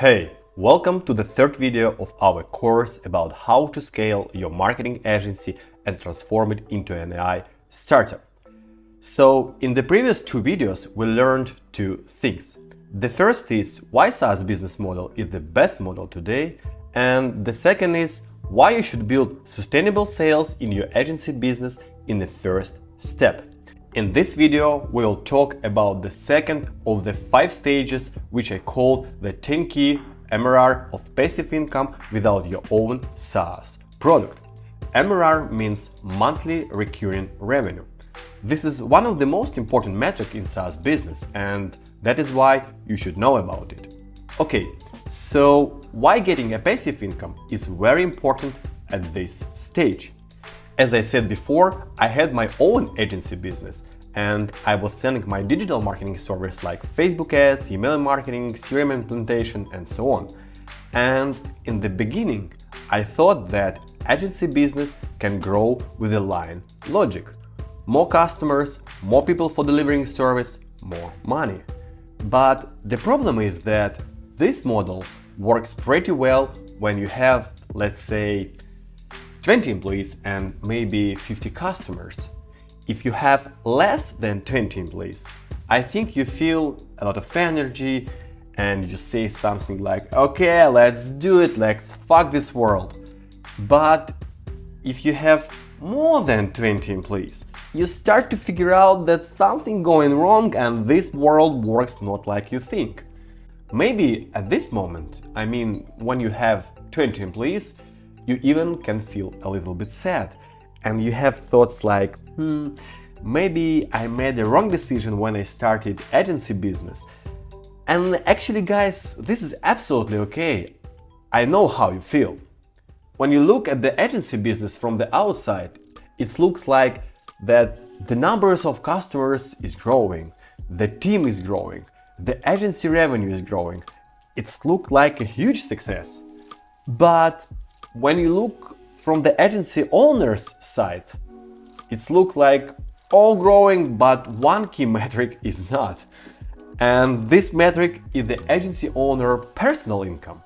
Hey, welcome to the third video of our course about how to scale your marketing agency and transform it into an AI startup. So, in the previous two videos, we learned two things. The first is why SaaS business model is the best model today, and the second is why you should build sustainable sales in your agency business in the first step. In this video, we'll talk about the second of the 5 stages, which I call the 10 key MRR of passive income without your own SaaS product. MRR means monthly recurring revenue. This is one of the most important metrics in SaaS business, and that is why you should know about it. Okay, so why getting a passive income is very important at this stage? As I said before, I had my own agency business and I was selling my digital marketing service like Facebook ads, email marketing, CRM implementation, and so on. And in the beginning, I thought that agency business can grow with a line logic. More customers, more people for delivering service, more money. But the problem is that this model works pretty well when you have, let's say, 20 employees and maybe 50 customers. If you have less than 20 employees, I think you feel a lot of energy and you say something like, okay, let's do it, let's fuck this world. But if you have more than 20 employees, you start to figure out that something going wrong and this world works not like you think. Maybe at this moment, when you have 20 employees, you even can feel a little bit sad and you have thoughts like, maybe I made the wrong decision when I started agency business. And actually, guys, this is absolutely okay. I know how you feel. When you look at the agency business from the outside, it looks like that the numbers of customers is growing, the team is growing, the agency revenue is growing. It's looked like a huge success. But when you look from the agency owner's side, it's looked like all growing, but one key metric is not. And this metric is the agency owner personal income.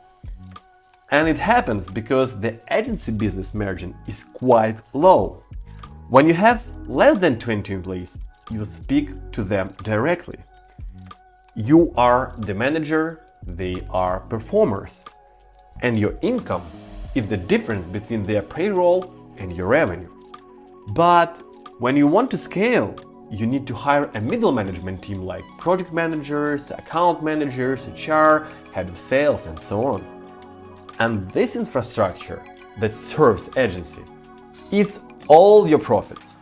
And it happens because the agency business margin is quite low. When you have less than 20 employees, you speak to them directly. You are the manager, they are performers. And your income is the difference between their payroll and your revenue. But when you want to scale, you need to hire a middle management team like project managers, account managers, HR, head of sales, and so on. And this infrastructure that serves agency, it's all your profits.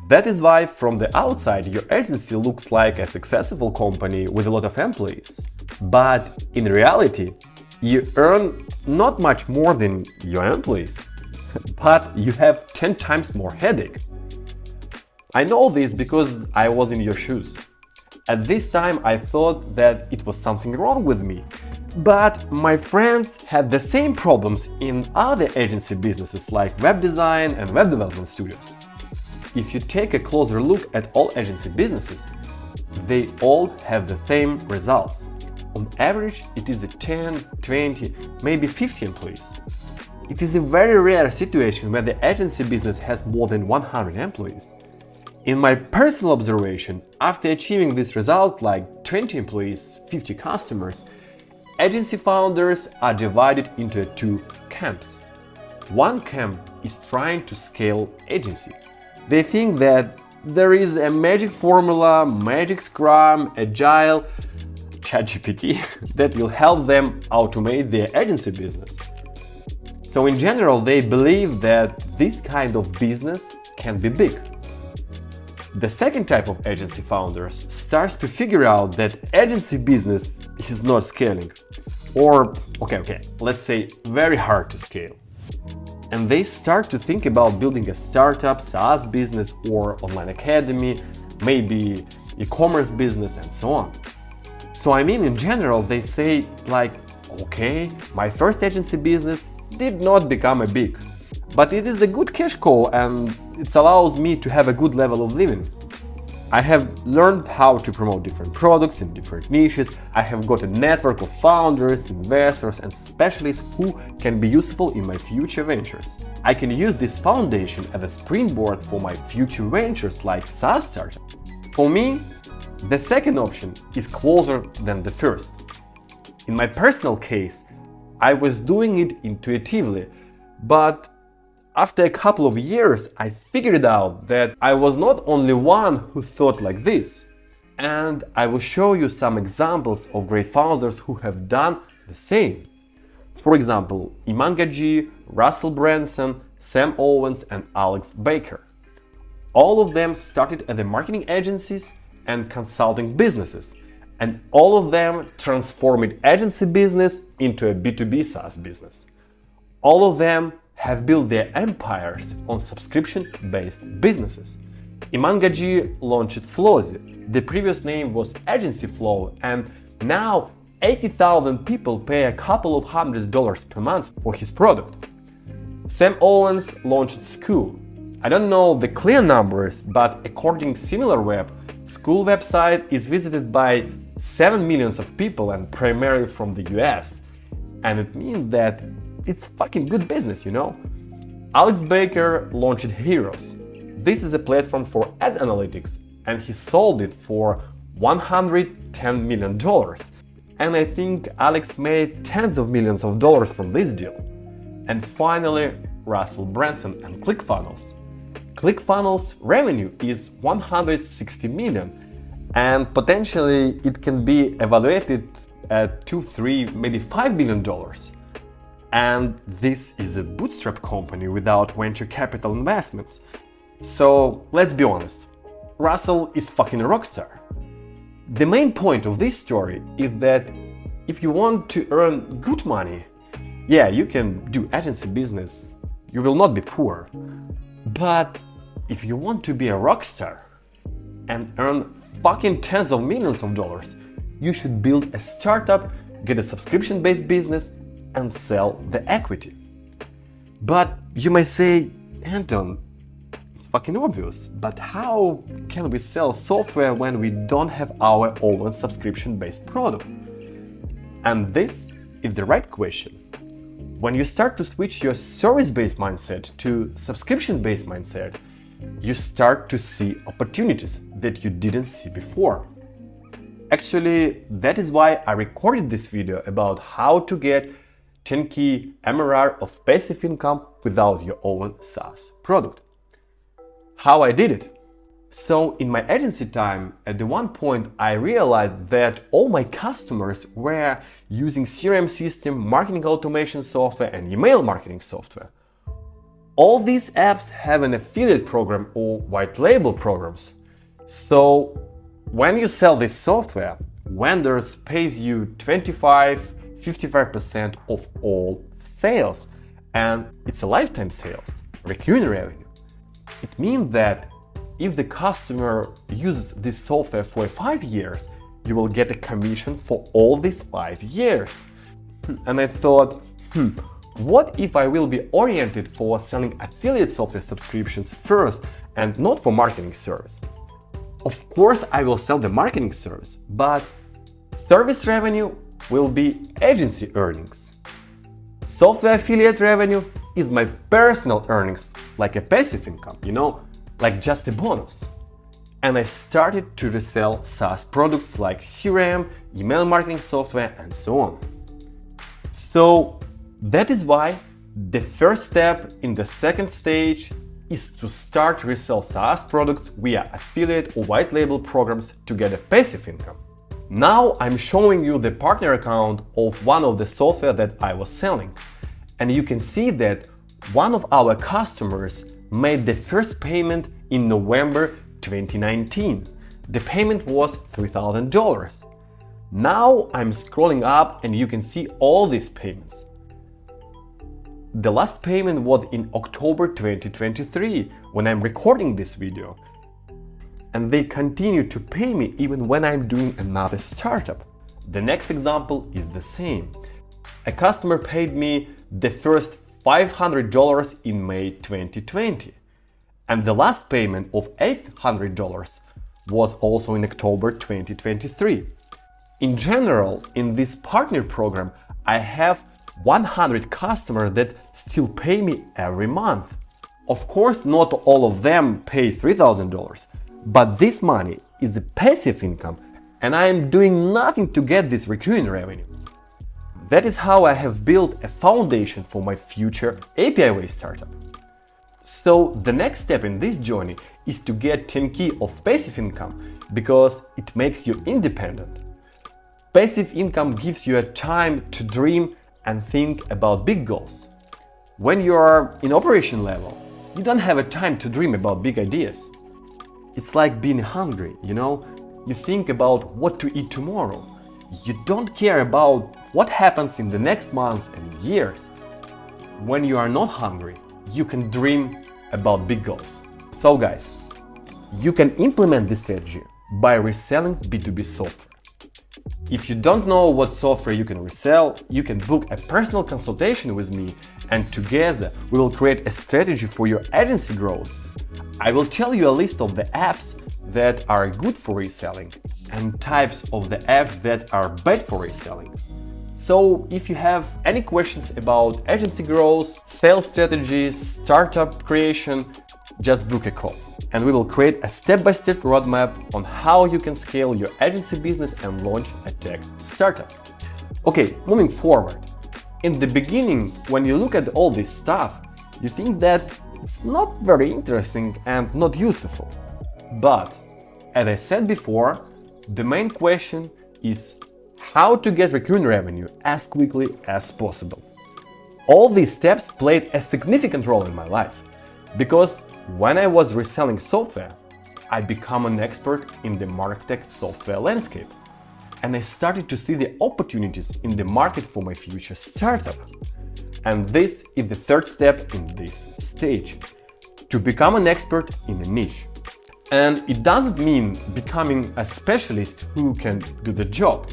That is why from the outside your agency looks like a successful company with a lot of employees. But in reality, you earn not much more than your employees, but you have 10 times more headache. I know this because I was in your shoes. At this time I thought that it was something wrong with me, but my friends had the same problems in other agency businesses like web design and web development studios. If you take a closer look at all agency businesses, they all have the same results. On average, it is 10, 20, maybe 50 employees. It is a very rare situation where the agency business has more than 100 employees. In my personal observation, after achieving this result, like 20 employees, 50 customers, agency founders are divided into 2 camps. One camp is trying to scale agency. They think that there is a magic formula, magic Scrum, Agile, ChatGPT that will help them automate their agency business. So in general, they believe that this kind of business can be big. The second type of agency founders starts to figure out that agency business is not scaling, or let's say very hard to scale. And they start to think about building a startup, SaaS business, or online academy, maybe e-commerce business, and so on. So in general, they say like, okay, my first agency business did not become a big, but it is a good cash cow and it allows me to have a good level of living. I have learned how to promote different products in different niches. I have got a network of founders, investors, and specialists who can be useful in my future ventures. I can use this foundation as a springboard for my future ventures like SaaS startup. For me, the second option is closer than the first. In my personal case, I was doing it intuitively, but after a couple of years, I figured out that I was not only one who thought like this. And I will show you some examples of great founders who have done the same. For example, Iman Gadzhi, Russell Branson, Sam Owens, and Alex Baker. All of them started as marketing agencies and consulting businesses, and all of them transformed agency business into a B2B SaaS business. All of them have built their empires on subscription-based businesses. Iman Gadzhi launched Flozy. The previous name was Agency Flow, and now 80,000 people pay a couple of $100s per month for his product. Sam Owens launched School. I don't know the clear numbers, but according to SimilarWeb, School website is visited by 7 million of people and primarily from the US. And it means that it's fucking good business, you know? Alex Baker launched Heroes. This is a platform for ad analytics, and he sold it for $110 million. And I think Alex made tens of millions of dollars from this deal. And finally, Russell Branson and ClickFunnels. ClickFunnels revenue is 160 million, and potentially it can be evaluated at 2, 3, maybe $5 billion. And this is a bootstrap company without venture capital investments. So let's be honest, Russell is fucking a rock star. The main point of this story is that if you want to earn good money, yeah, you can do agency business, you will not be poor. But if you want to be a rock star and earn fucking tens of millions of dollars, you should build a startup, get a subscription-based business, and sell the equity. But you may say, Anton, it's fucking obvious, but how can we sell software when we don't have our own subscription-based product? And this is the right question. When you start to switch your service-based mindset to subscription-based mindset, you start to see opportunities that you didn't see before. Actually, that is why I recorded this video about how to get 10K MRR of passive income without your own SaaS product. How I did it? So in my agency time, at the one point I realized that all my customers were using CRM system, marketing automation software, and email marketing software. All these apps have an affiliate program or white label programs. So when you sell this software, vendors pays you 55% of all sales, and it's a lifetime sales, recurring revenue. It means that if the customer uses this software for 5 years, you will get a commission for all these 5 years. And I thought, what if I will be oriented for selling affiliate software subscriptions first and not for marketing service? Of course, I will sell the marketing service, but service revenue will be agency earnings. Software affiliate revenue is my personal earnings, like a passive income, you know, like just a bonus. And I started to resell SaaS products like CRM, email marketing software, and so on. So that is why the first step in the second stage is to start to resell SaaS products via affiliate or white label programs to get a passive income. Now I'm showing you the partner account of one of the software that I was selling. And you can see that one of our customers made the first payment in November 2019. The payment was $3,000. Now I'm scrolling up and you can see all these payments. The last payment was in October 2023 when I'm recording this video. And they continue to pay me even when I'm doing another startup. The next example is the same. A customer paid me the first $500 in May 2020. And the last payment of $800 was also in October 2023. In general, in this partner program, I have 100 customers that still pay me every month. Of course, not all of them pay $3,000, but this money is the passive income, and I am doing nothing to get this recurring revenue. That is how I have built a foundation for my future API-based startup. So the next step in this journey is to get 10K of passive income because it makes you independent. Passive income gives you a time to dream and think about big goals. When you are in operation level, you don't have a time to dream about big ideas. It's like being hungry, You think about what to eat tomorrow. You don't care about what happens in the next months and years. When you are not hungry, you can dream about big goals. So guys, you can implement this strategy by reselling B2B software. If you don't know what software you can resell, you can book a personal consultation with me, and together we will create a strategy for your agency growth. I will tell you a list of the apps that are good for reselling and types of the apps that are bad for reselling. So if you have any questions about agency growth, sales strategies, startup creation, just book a call. And we will create a step-by-step roadmap on how you can scale your agency business and launch a tech startup. Okay, moving forward. In the beginning, when you look at all this stuff, you think that it's not very interesting and not useful. But, as I said before, the main question is how to get recurring revenue as quickly as possible. All these steps played a significant role in my life, because when I was reselling software, I became an expert in the MarTech software landscape, and I started to see the opportunities in the market for my future startup. And this is the third step in this stage, to become an expert in a niche. And it doesn't mean becoming a specialist who can do the job,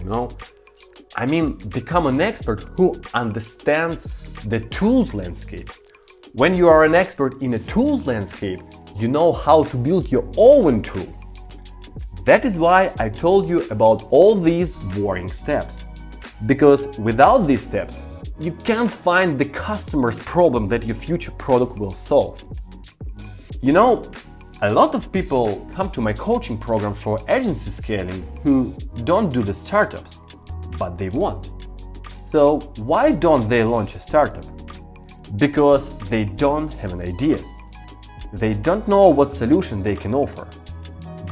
I mean, become an expert who understands the tools landscape. When you are an expert in a tools landscape, you know how to build your own tool. That is why I told you about all these boring steps. Because without these steps, you can't find the customer's problem that your future product will solve. A lot of people come to my coaching program for agency scaling who don't do the startups, but they want. So why don't they launch a startup? Because they don't have an ideas. They don't know what solution they can offer.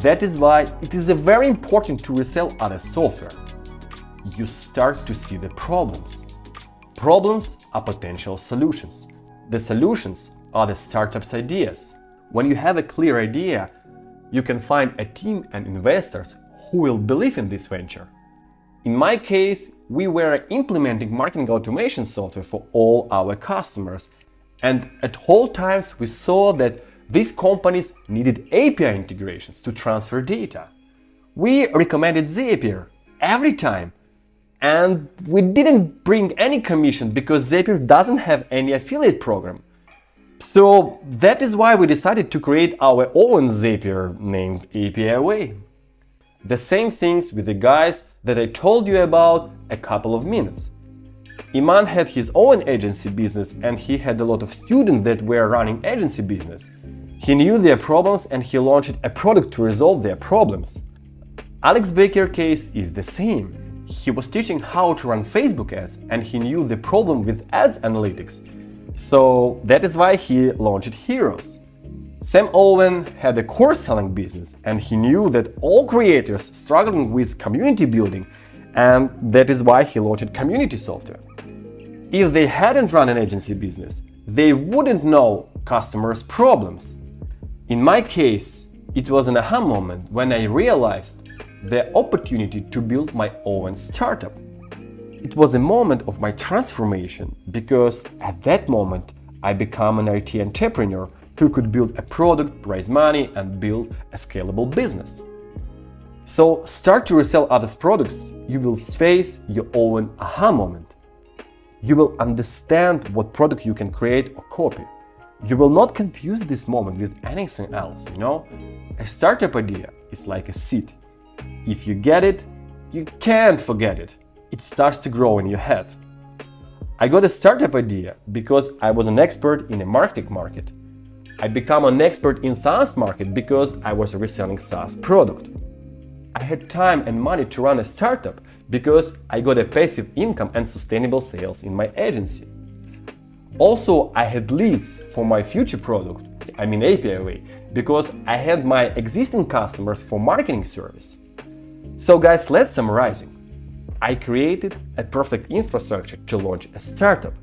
That is why it is very important to resell other software. You start to see the problems. Problems are potential solutions. The solutions are the startup's ideas. When you have a clear idea, you can find a team and investors who will believe in this venture. In my case, we were implementing marketing automation software for all our customers, and at all times we saw that these companies needed API integrations to transfer data. We recommended Zapier every time, and we didn't bring any commission because Zapier doesn't have any affiliate program. So that is why we decided to create our own Zapier named API Way. The same things with the guys that I told you about a couple of minutes. Iman had his own agency business, and he had a lot of students that were running agency business. He knew their problems and he launched a product to resolve their problems. Alex Baker's case is the same. He was teaching how to run Facebook ads and he knew the problem with ads analytics. So that is why he launched Heroes. Sam Owen had a course selling business and he knew that all creators struggling with community building, and that is why he launched community software. If they hadn't run an agency business, they wouldn't know customers' problems. In my case, it was an aha moment when I realized the opportunity to build my own startup. It was a moment of my transformation because at that moment I became an IT entrepreneur who could build a product, raise money, and build a scalable business. So start to resell others' products, you will face your own aha moment. You will understand what product you can create or copy. You will not confuse this moment with anything else, A startup idea is like a seed. If you get it, you can't forget it. It starts to grow in your head. I got a startup idea because I was an expert in a marketing market. I became an expert in SaaS market because I was reselling SaaS product. I had time and money to run a startup because I got a passive income and sustainable sales in my agency. Also, I had leads for my future product, API way, because I had my existing customers for marketing service. So guys, let's summarizing. I created a perfect infrastructure to launch a startup,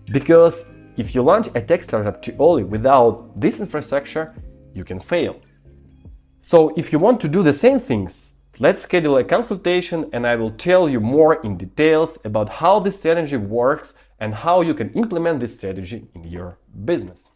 because if you launch a tech startup too early without this infrastructure, you can fail. So if you want to do the same things, let's schedule a consultation and I will tell you more in details about how this strategy works and how you can implement this strategy in your business.